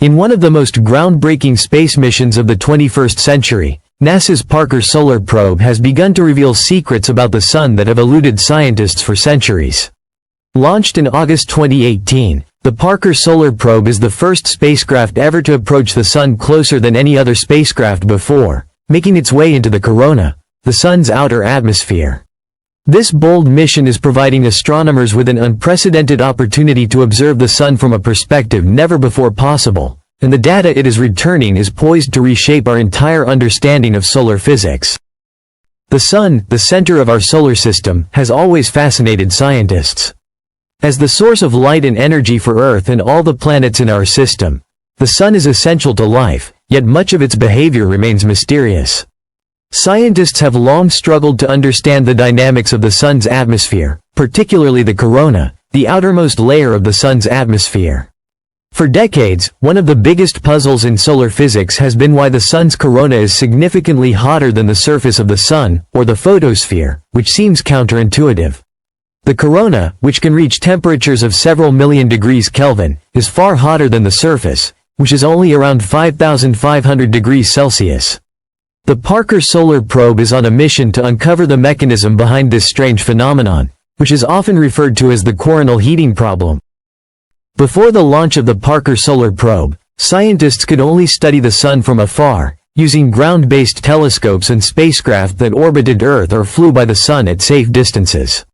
In one of the most groundbreaking space missions of the 21st century, NASA's Parker Solar Probe has begun to reveal secrets about the Sun that have eluded scientists for centuries. Launched in August 2018, the Parker Solar Probe is the first spacecraft ever to approach the Sun closer than any other spacecraft before, making its way into the corona, the Sun's outer atmosphere. This bold mission is providing astronomers with an unprecedented opportunity to observe the Sun from a perspective never before possible, and the data it is returning is poised to reshape our entire understanding of solar physics. The Sun, the center of our solar system, has always fascinated scientists. As the source of light and energy for Earth and all the planets in our system, the Sun is essential to life, yet much of its behavior remains mysterious. Scientists have long struggled to understand the dynamics of the Sun's atmosphere, particularly the corona, the outermost layer of the Sun's atmosphere. For decades, one of the biggest puzzles in solar physics has been why the Sun's corona is significantly hotter than the surface of the Sun, or the photosphere, which seems counterintuitive. The corona, which can reach temperatures of several million degrees Kelvin, is far hotter than the surface, which is only around 5,500 degrees Celsius. The Parker Solar Probe is on a mission to uncover the mechanism behind this strange phenomenon, which is often referred to as the coronal heating problem. Before the launch of the Parker Solar Probe, scientists could only study the Sun from afar, using ground-based telescopes and spacecraft that orbited Earth or flew by the Sun at safe distances.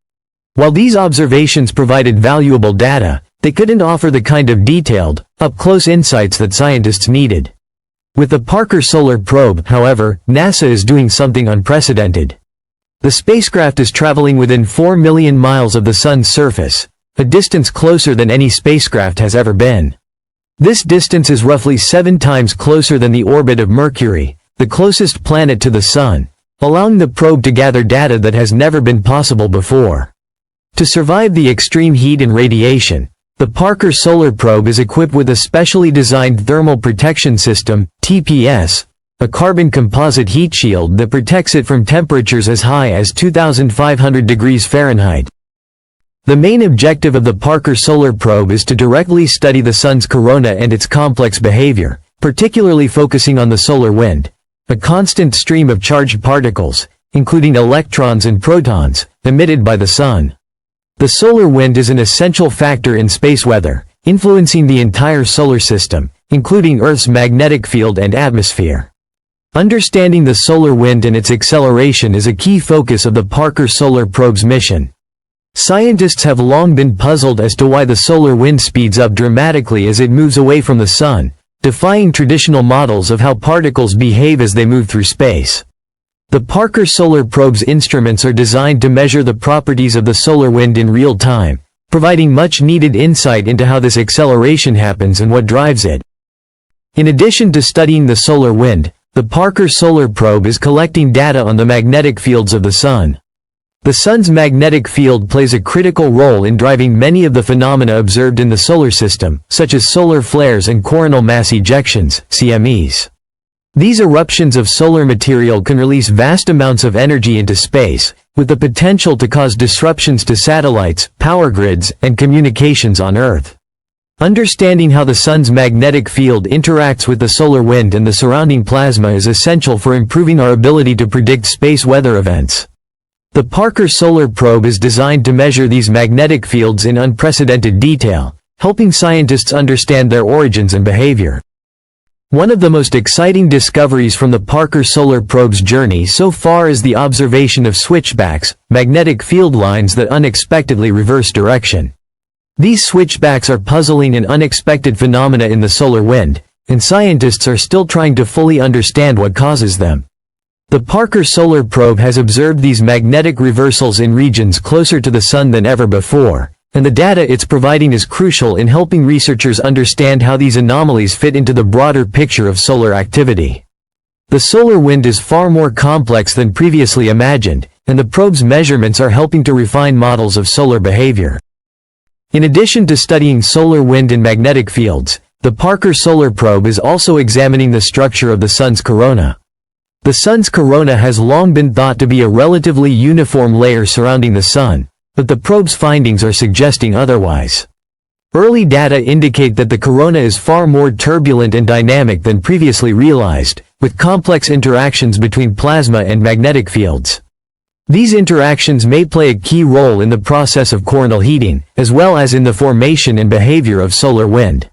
While these observations provided valuable data, they couldn't offer the kind of detailed, up-close insights that scientists needed. With the Parker Solar Probe, however, NASA is doing something unprecedented. The spacecraft is traveling within 4 million miles of the Sun's surface, a distance closer than any spacecraft has ever been. This distance is roughly 7 times closer than the orbit of Mercury, the closest planet to the Sun, allowing the probe to gather data that has never been possible before. To survive the extreme heat and radiation, the Parker Solar Probe is equipped with a specially designed thermal protection system, TPS, a carbon composite heat shield that protects it from temperatures as high as 2,500 degrees Fahrenheit. The main objective of the Parker Solar Probe is to directly study the Sun's corona and its complex behavior, particularly focusing on the solar wind, a constant stream of charged particles, including electrons and protons, emitted by the Sun. The solar wind is an essential factor in space weather, influencing the entire solar system, including Earth's magnetic field and atmosphere. Understanding the solar wind and its acceleration is a key focus of the Parker Solar Probe's mission. Scientists have long been puzzled as to why the solar wind speeds up dramatically as it moves away from the Sun, defying traditional models of how particles behave as they move through space. The Parker Solar Probe's instruments are designed to measure the properties of the solar wind in real time, providing much-needed insight into how this acceleration happens and what drives it. In addition to studying the solar wind, the Parker Solar Probe is collecting data on the magnetic fields of the Sun. The Sun's magnetic field plays a critical role in driving many of the phenomena observed in the solar system, such as solar flares and coronal mass ejections, CMEs. These eruptions of solar material can release vast amounts of energy into space, with the potential to cause disruptions to satellites, power grids, and communications on Earth. Understanding how the Sun's magnetic field interacts with the solar wind and the surrounding plasma is essential for improving our ability to predict space weather events. The Parker Solar Probe is designed to measure these magnetic fields in unprecedented detail, helping scientists understand their origins and behavior. One of the most exciting discoveries from the Parker Solar Probe's journey so far is the observation of switchbacks, magnetic field lines that unexpectedly reverse direction. These switchbacks are puzzling and unexpected phenomena in the solar wind, and scientists are still trying to fully understand what causes them. The Parker Solar Probe has observed these magnetic reversals in regions closer to the Sun than ever before, and the data it's providing is crucial in helping researchers understand how these anomalies fit into the broader picture of solar activity. The solar wind is far more complex than previously imagined, and the probe's measurements are helping to refine models of solar behavior. In addition to studying solar wind and magnetic fields, the Parker Solar Probe is also examining the structure of the Sun's corona. The Sun's corona has long been thought to be a relatively uniform layer surrounding the Sun, but the probe's findings are suggesting otherwise. Early data indicate that the corona is far more turbulent and dynamic than previously realized, with complex interactions between plasma and magnetic fields. These interactions may play a key role in the process of coronal heating, as well as in the formation and behavior of solar wind.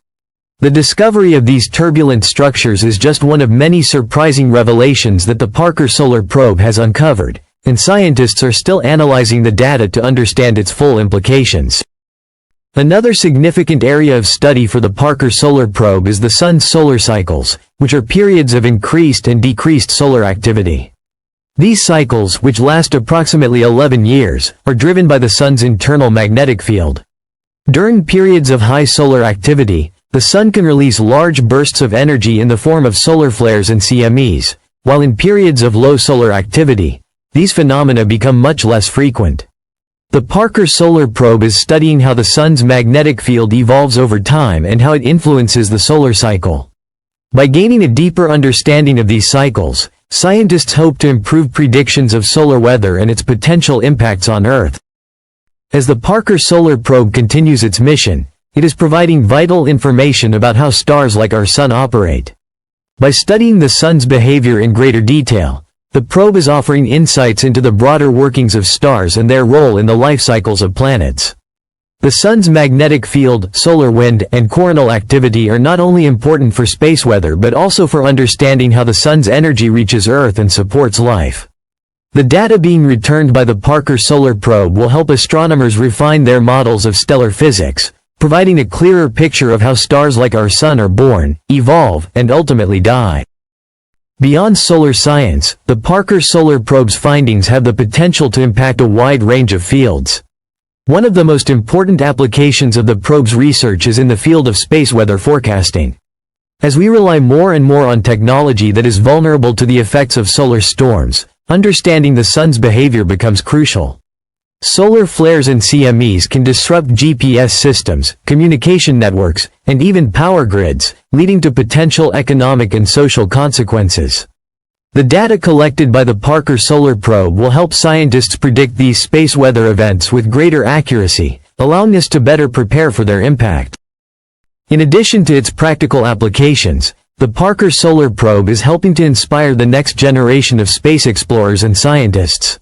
The discovery of these turbulent structures is just one of many surprising revelations that the Parker Solar Probe has uncovered, and scientists are still analyzing the data to understand its full implications. Another significant area of study for the Parker Solar Probe is the Sun's solar cycles, which are periods of increased and decreased solar activity. These cycles, which last approximately 11 years, are driven by the Sun's internal magnetic field. During periods of high solar activity, the Sun can release large bursts of energy in the form of solar flares and CMEs, while in periods of low solar activity, these phenomena become much less frequent. The Parker Solar Probe is studying how the Sun's magnetic field evolves over time and how it influences the solar cycle. By gaining a deeper understanding of these cycles, scientists hope to improve predictions of solar weather and its potential impacts on Earth. As the Parker Solar Probe continues its mission, it is providing vital information about how stars like our Sun operate. By studying the Sun's behavior in greater detail, the probe is offering insights into the broader workings of stars and their role in the life cycles of planets. The Sun's magnetic field, solar wind, and coronal activity are not only important for space weather but also for understanding how the Sun's energy reaches Earth and supports life. The data being returned by the Parker Solar Probe will help astronomers refine their models of stellar physics, providing a clearer picture of how stars like our Sun are born, evolve, and ultimately die. Beyond solar science, the Parker Solar Probe's findings have the potential to impact a wide range of fields. One of the most important applications of the probe's research is in the field of space weather forecasting. As we rely more and more on technology that is vulnerable to the effects of solar storms, understanding the Sun's behavior becomes crucial. Solar flares and CMEs can disrupt GPS systems, communication networks, and even power grids, leading to potential economic and social consequences. The data collected by the Parker Solar Probe will help scientists predict these space weather events with greater accuracy, allowing us to better prepare for their impact. In addition to its practical applications, the Parker Solar Probe is helping to inspire the next generation of space explorers and scientists.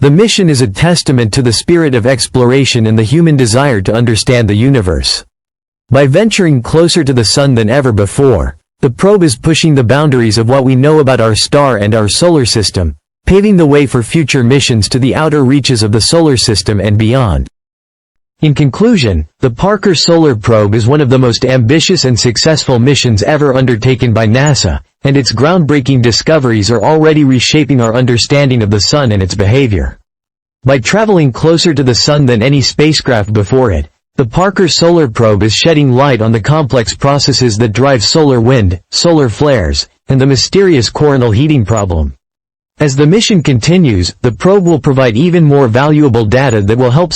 The mission is a testament to the spirit of exploration and the human desire to understand the universe. By venturing closer to the Sun than ever before, the probe is pushing the boundaries of what we know about our star and our solar system, paving the way for future missions to the outer reaches of the solar system and beyond. In conclusion, the Parker Solar Probe is one of the most ambitious and successful missions ever undertaken by NASA, and its groundbreaking discoveries are already reshaping our understanding of the Sun and its behavior. By traveling closer to the Sun than any spacecraft before it, the Parker Solar Probe is shedding light on the complex processes that drive solar wind, solar flares, and the mysterious coronal heating problem. As the mission continues, the probe will provide even more valuable data that will help